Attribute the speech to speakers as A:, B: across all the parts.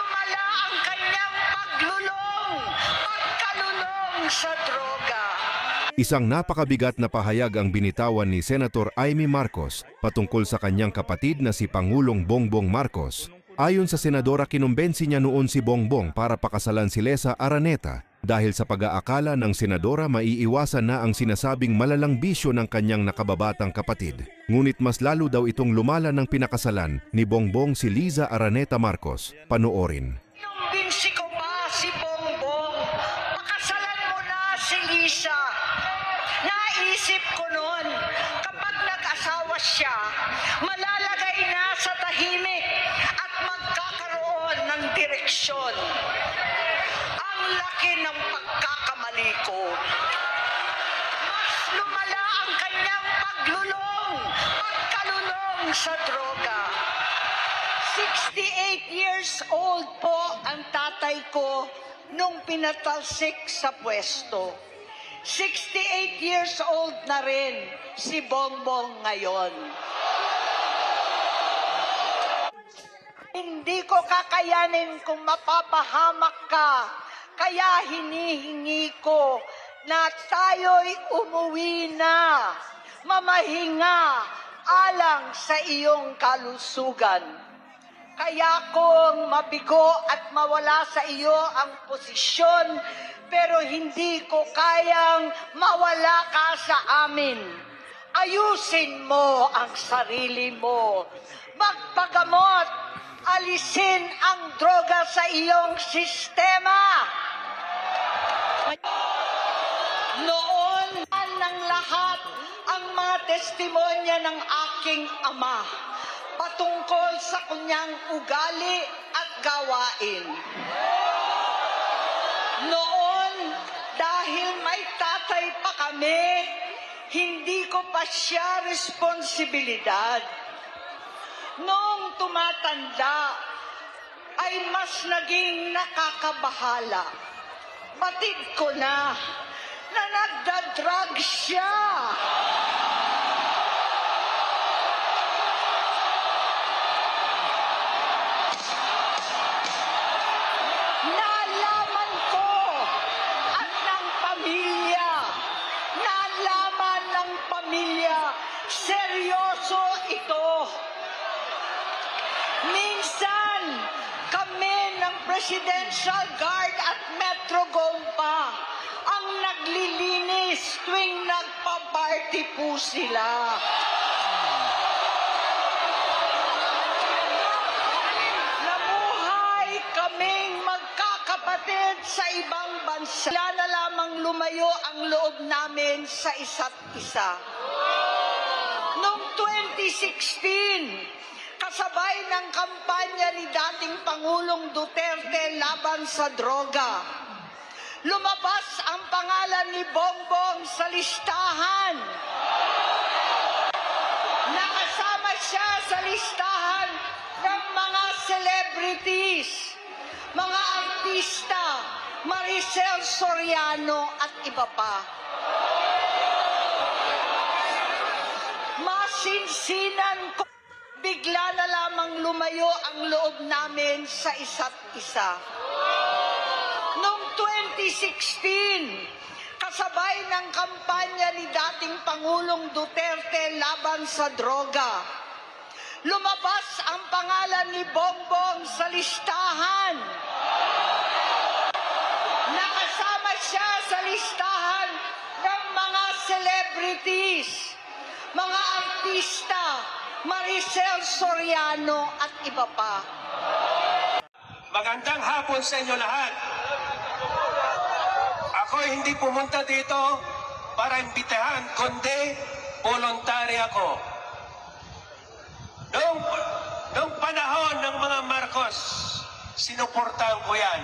A: lumala ang kanyang pagkalulong sa droga.
B: Isang napakabigat na pahayag ang binitawan ni Senator Amy Marcos patungkol sa kanyang kapatid na si Pangulong Bongbong Marcos. Ayon sa senadora, kinumbensi niya noon si Bongbong para pakasalan si Leza Araneta dahil sa pag-aakala ng senadora maiiwasan na ang sinasabing malalang bisyo ng kanyang nakababatang kapatid. Ngunit mas lalo daw itong lumala ng pinakasalan ni Bongbong si Liza Araneta Marcos. Panoorin.
A: Kinumbinsi ko pa si Bongbong, pakasalan mo na si Liza. Naisip ko noon, kapag nag-asawa siya, malalagay na sa tahimik at magkakaroon ng direksyon. Ang laki ng pagkakamali ko. Mas lumala ang kanyang pagkalulong sa droga. 68 years old po ang tatay ko nung pinatalsik sa pwesto. 68 years old na rin si Bongbong ngayon. Hindi ko kakayanin kung mapapahamak ka, kaya hinihingi ko na tayo'y umuwi na, mamahinga alang sa iyong kalusugan. Kaya kung mabigo at mawala sa iyo ang posisyon, pero hindi ko kayang mawala ka sa amin. Ayusin mo ang sarili mo. Magpagamot, alisin ang droga sa iyong sistema. Noon ng lahat ang mga testimonya ng aking ama patungkol sa kanyang ugali at gawain. Noon, dahil may tatay pa kami, hindi ko pa siya responsibilidad. Noong tumatanda, ay mas naging nakakabahala. Batid ko na nagda-drug siya. Seryoso ito. Minsan, kami ng Presidential Guard at Metro Gompa ang naglilinis tuwing nagpa-party po sila. Namuhay kaming magkakapatid sa ibang bansa. Wala na lamang lumayo ang loob namin sa isa't isa. Noong 2016, kasabay ng kampanya ni dating Pangulong Duterte laban sa droga, lumabas ang pangalan ni Bongbong sa listahan. Nakasama siya sa listahan ng mga celebrities, mga artista, Maricel Soriano at iba pa. Masinsinan ko, bigla na lamang lumayo ang loob namin sa isa't isa. Noong 2016, kasabay ng kampanya ni dating Pangulong Duterte laban sa droga, lumabas ang pangalan ni Bongbong sa listahan. Nakasama siya sa listahan ng mga celebrities, mga artista, Maricel Soriano at iba pa.
C: Magandang hapon sa inyo lahat. Ako hindi pumunta dito para imbitahan, kundi voluntary ako. Noong panahon ng mga Marcos, sinuportahan ko yan.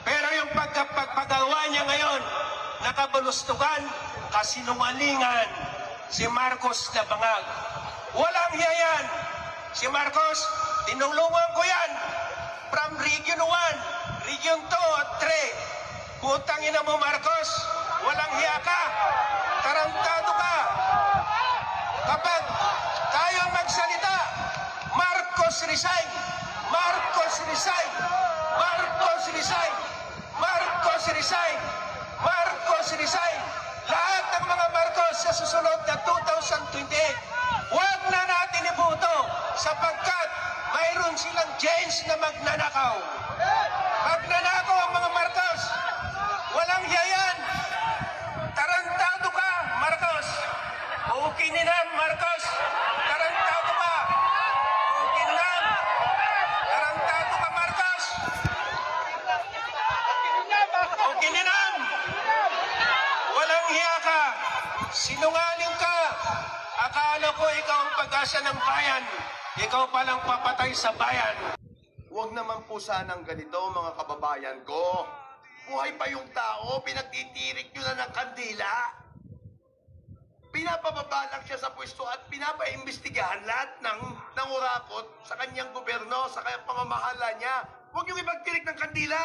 C: Pero yung pagpagawa niya ngayon, nakabulustugan, kasinungalingan, si Marcos na bangag. Walang yayan. Si Marcos, tinulungan ko yan. From Region 1, Region 2 at 3. Putang ina mo, Marcos. Walang hiya ka. Tarantado ka. Kapag tayo magsalita, Marcos resign. Marcos resign. resign! Marcos resign! Lahat ng mga Marcos sa susunod na 2028, huwag na natin iboto sapagkat mayroon silang chance na magnanakaw. Magnanakaw ang mga Marcos! Walang yayan! Tarantado ka, Marcos! Ukininam, Marcos! Tarantado ka! Ukininam! Tarantado ka, Marcos! Ukininam! Walang hiya ka! Sinungaling ka! Akala ko ikaw ang pag-asa ng bayan. Ikaw palang papatay sa bayan.
D: Huwag naman po sanang ganito, mga kababayan ko. Buhay pa yung tao, pinagtitirik nyo na ng kandila. Pinapababa lang siya sa pwesto at pinapaimbestigahan lahat ng urakot sa kanyang gobyerno, sa kanyang pamamahala niya. Huwag niyong ipagtirik ng kandila.